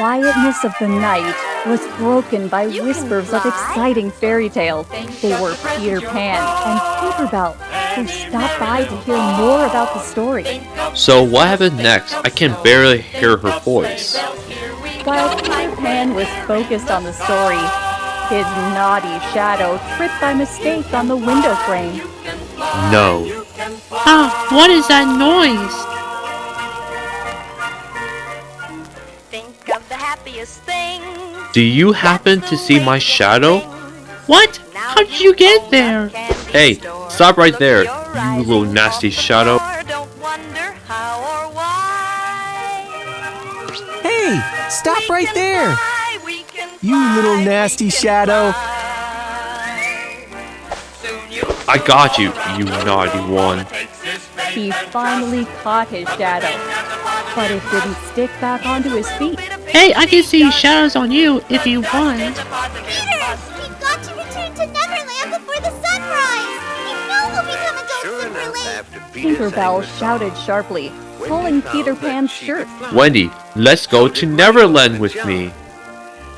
quietness of the night was broken by whispers of exciting fairy tales. They were Peter Pan and Tinkerbell, who stopped by to hear more about the story. So what happened next? I can barely hear her voice. While Peter Pan was focused on the story, his naughty shadow tripped by mistake on the window frame. No. What is that noise? Think of the happiest thing. Do you happen to see my shadow? What? How did you get there? Hey, stop right there, you little nasty shadow. Don't wonder how or why. Hey, stop We right can there! fly, we can You fly, little we nasty can shadow. fly. Soon you'll I got you, you naughty one. He finally caught his shadow, but it didn't stick back onto his feet. Hey, I can see shadows on you if you want. Peter, we've got to return to Neverland before the sunrise. You know we'll become adults super late. Tinkerbell shouted sharply, pulling Peter Pan's shirt. Wendy, let's go to Neverland with me.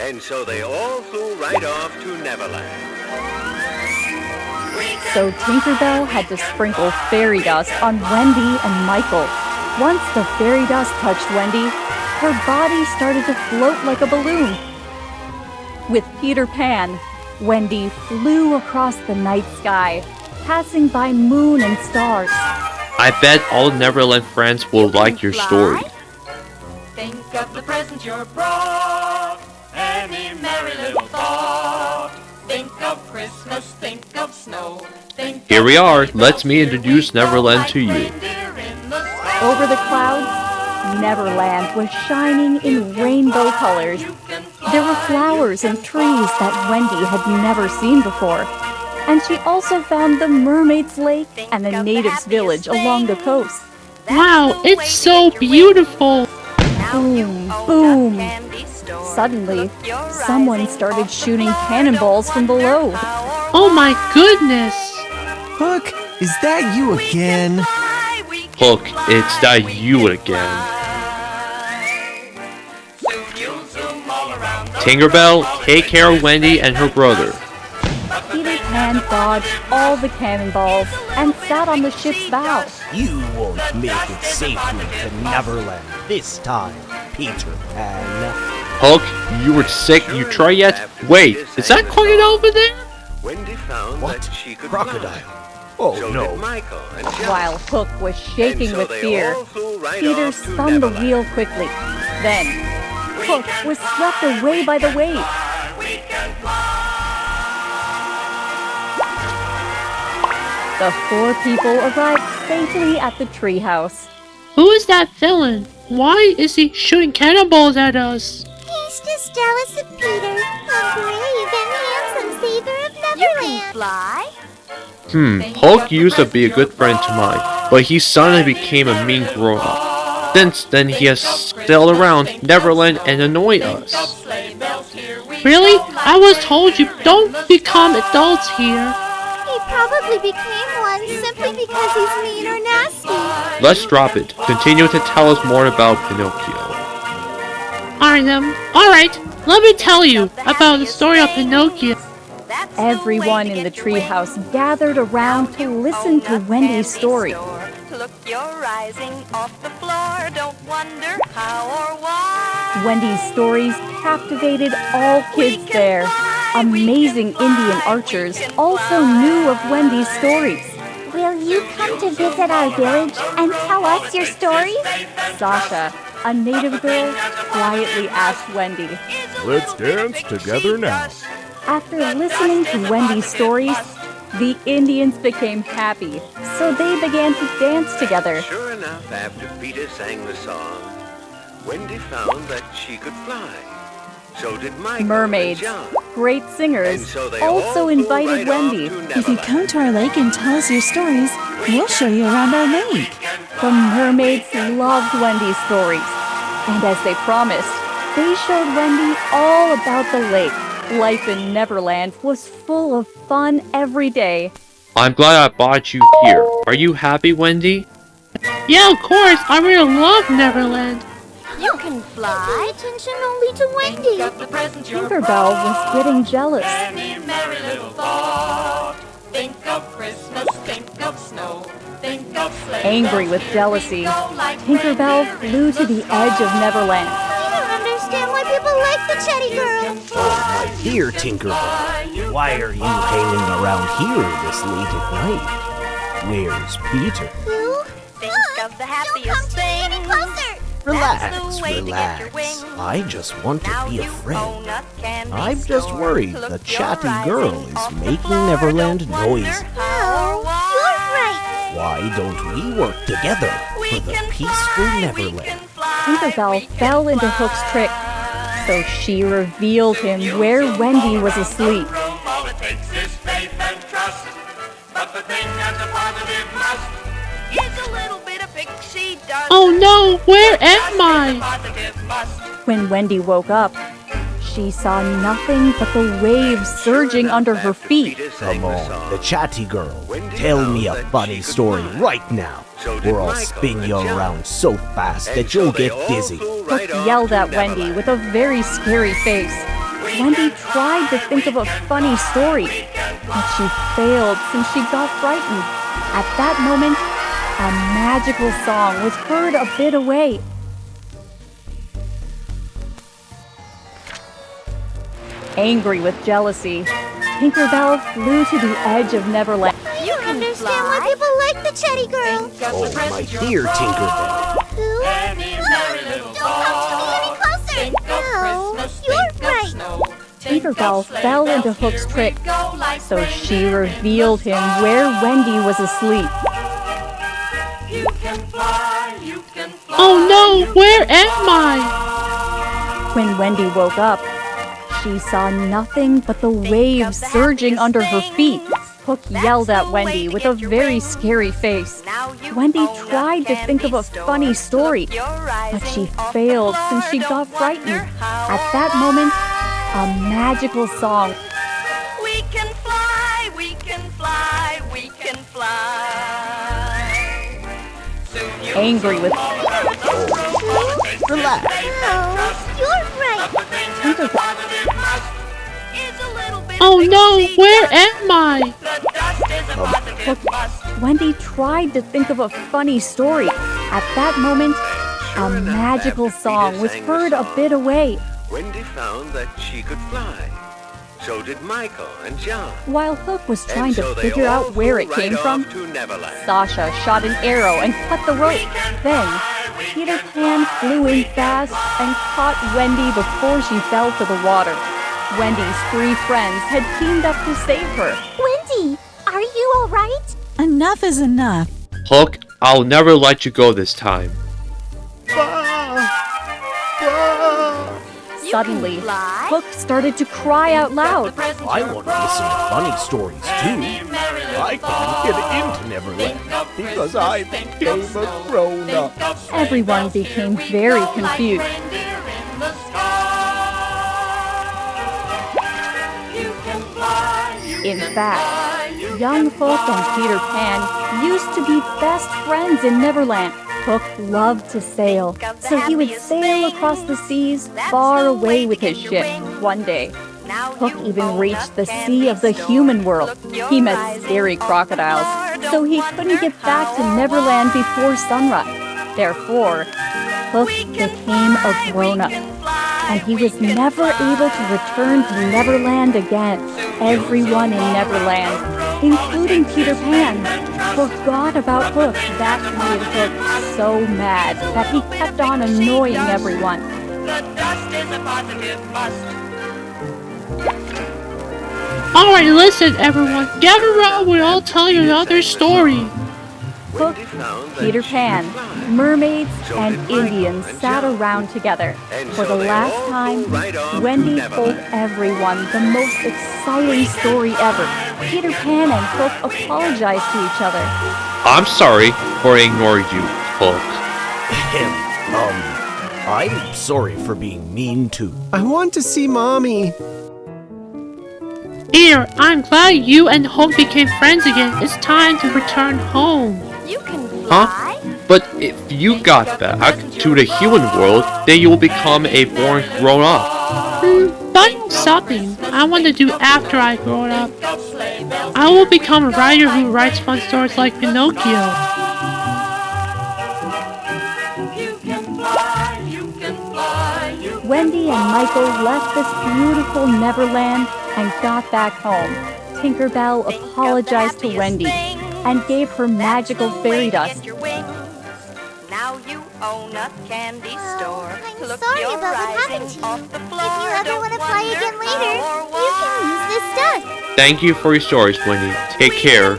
And so they all flew right off to Neverland. So Tinkerbell had to sprinkle fairy dust on Wendy and Michael. Once the fairy dust touched Wendy, her body started to float like a balloon. With Peter Pan, Wendy flew across the night sky, passing by moon and stars. I bet all Neverland friends will like your story. Think of the present you're brought, any merry little thought. Think of Christmas, think of snow. Think Here of we are, sleigh let bells, me here introduce we go Neverland like to you. reindeer in the snow. Over the clouds, Neverland was shining in rainbow colors. There were flowers and trees that Wendy had never seen before. And she also found the Mermaid's Lake and the natives' village along the coast. Wow, it's so beautiful. Boom, boom. Suddenly, someone started shooting cannonballs from below. Oh my goodness. Hook, is that you again? Hook, it's that you again. Tinkerbell, take care of Wendy and her brother. Peter Pan dodged all the cannonballs and sat on the ship's bow. You won't make it safely to Neverland this time, Peter Pan. Hook, you were sick, you try yet? Wait, is that crocodile over there? Wendy found What? that she could Crocodile? fly. Oh So no. did Michael and John. While Hook was shaking And so with they fear, all flew right Peter off to spun the Neverland. wheel quickly. Then, Hook was swept away by the wave. The four people arrived safely at the treehouse. Who is that villain? Why is he shooting cannonballs at us? He's just jealous of Peter, a brave and handsome savior of You can Neverland. fly. Hulk used to be a good friend to mine, but he suddenly became a mean grown-up. Since then, he has sailed around Neverland and annoyed us. Really? I was told you don't become adults here. He probably became one simply because he's mean or nasty. Let's drop it. Continue to tell us more about Pinocchio. Alright, let me tell you about the story of Pinocchio. That's the Everyone way to in the get rich. treehouse gathered around to listen to Wendy's story. Look, you're rising off the floor. Don't wonder how or why. Wendy's stories captivated all kids there. Amazing Indian archers also knew of Wendy's stories. Will you come to visit our village and tell us your stories? Sasha, a native girl, quietly asked Wendy. Let's dance together now. After listening to Wendy's stories, the Indians became happy, so they began to dance together. Sure enough, after Peter sang the song, Wendy found that she could fly. So did Michael Mermaids, and John. great singers, And so they all also flew invited right off Wendy. to If you Neverland. come to our lake and tell us your stories, we'll show you around our lake. The mermaids loved Wendy's stories, and as they promised, they showed Wendy all about the lake. Life in Neverland was full of fun every day. I'm glad I brought you here. Are you happy, Wendy? Yeah, of course, I really love Neverland. You can fly. Pay attention only to Wendy. Think of the present you're Tinkerbell was getting jealous. Any merry little thought. Think of Christmas, think of snow, think of sleigh. Angry with jealousy, Tinkerbell flew to the edge of Neverland. I don't understand why people like the Chatty Girl. Oh, my dear Tinkerbell, why are you hanging around here this late at night? Where's Peter? Who? Think of the happiest Don't come to me any thing. closer. Relax, That's the way to get your relax. wings. I just want to Now be a you friend. own a candy I'm just store. worried Look, the you're chatty rising girl is off the making floor. Neverland Don't wonder noisy. how or Oh, why. you're right. Why don't we work together We for the can peaceful fly, we Neverland? can fly, Tinkerbell we can fell into fly. Hook's trick, so she revealed him where Wendy was asleep. All it takes is faith and trust. But the thing has a positive must. It's a little bit of pixie dust. Oh no, where am I? Positive must. When Wendy woke up, she saw nothing but the waves surging under her feet. Come on, the chatty girl. Tell me a funny story right now, or I'll spin you around so fast that you'll get dizzy. Hook yelled at Wendy with a very scary face. Wendy tried to think of a funny story, but she failed since she got frightened. At that moment, a magical song was heard a bit away. Angry with jealousy, Tinkerbell flew to the edge of Neverland. I don't understand why people like the Chatty Girl. Oh, my dear Tinkerbell. Who? Any merry little Don't come to me any closer. Think of No, Christmas, you're think of right. snow. Tinkerbell fell into Hook's trick, so she revealed him where Wendy was asleep. You can fly, you can fly. Oh no, where am I? When Wendy woke up, she saw nothing but the waves surging under her feet. Hook yelled at Wendy with a very scary face. Now you Wendy own a tried to think of a candy funny store. story, Look, you're but rising she off the failed floor. since she Don't got frightened. wonder how At that moment, a magical song. we can fly, we can fly, we can fly. Soon you'll Angry with Relax. Oh, you're right. Tinkerbell, It's a little bit Oh of no, pixie where dust. am I? The dust is a positive must. Wendy tried to think of a funny story. At that moment, a magical song was heard a bit away. Wendy found that she could fly. So did Michael and John. While Hook was trying And to so they figure all out where flew it right came from, off to Neverland. Sasha shot an arrow and cut the rope. Then, Peter Pan flew in fast and caught Wendy before she fell to the water. Wendy's 3 friends had teamed up to save her. Wendy, are you all right? Enough is enough. Hook, I'll never let you go this time. Suddenly, fly? Hook started to cry out loud. I want to listen to funny stories too. I couldn't get into Neverland because I became a grown-up. Everyone became very confused. In fact, young Hook and Peter Pan used to be best friends in Neverland. Hook loved to sail, so he would sail across the seas far away with his ship. One day, Hook even reached the sea of the human world. He met scary crocodiles, so he couldn't get back to Neverland before sunrise. Therefore, Hook became a grown-up, and he was never able to return to Neverland again. Everyone in Neverland, including Peter Pan, forgot about Hook. That made Hook so mad that he kept on annoying everyone. The dust is a positive must. Alright, listen everyone, gather around, we'll all tell you another story. Hook, Wendy found that Peter she Pan, could fly. mermaids, So and did Michael Indians and sat John. around together. And For so the they last all time, flew right off to Wendy told Neverland. everyone the most exciting story ever. Peter Pan and Hook apologized to each other. I'm sorry for ignoring you, Hook. I'm sorry for being mean too. I want to see Mommy. Here, I'm glad you and Hook became friends again. It's time to return home. You can Huh? fly? But if you got back to the human world, then you will become a born grown-up. Buying something I want to do after I grow up. I will become a writer who writes fun stories like Pinocchio. Wendy and Michael left this beautiful Neverland and got back home. Tinkerbell apologized to Wendy and gave her magical fairy dust. Now you own a candy store. I'm Look, sorry you're about what happened rising to you. off the If floor. you ever Don't want to play wonder again later, how or you can use this dust. Thank you for your stories, Wendy. Take care.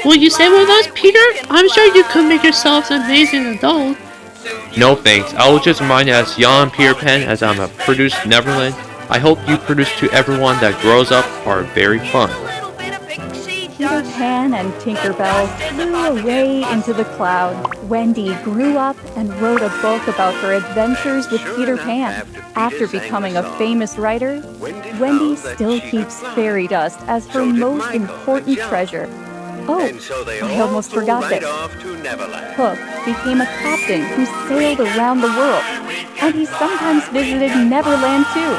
Will you stay with us, Peter? I'm sure you could make yourselves an amazing adult. No thanks. I will just remind you as young Peter Pan as I'm a produced Neverland. I hope you produce to everyone that grows up are very fun. Peter Pan and Tinkerbell flew away into the clouds. Wendy grew up and wrote a book about her adventures with Peter Pan. After becoming a famous writer, Wendy still keeps fairy dust as her most important treasure. Oh, I almost forgot this. Hook became a captain who sailed around the world, and he sometimes visited Neverland too.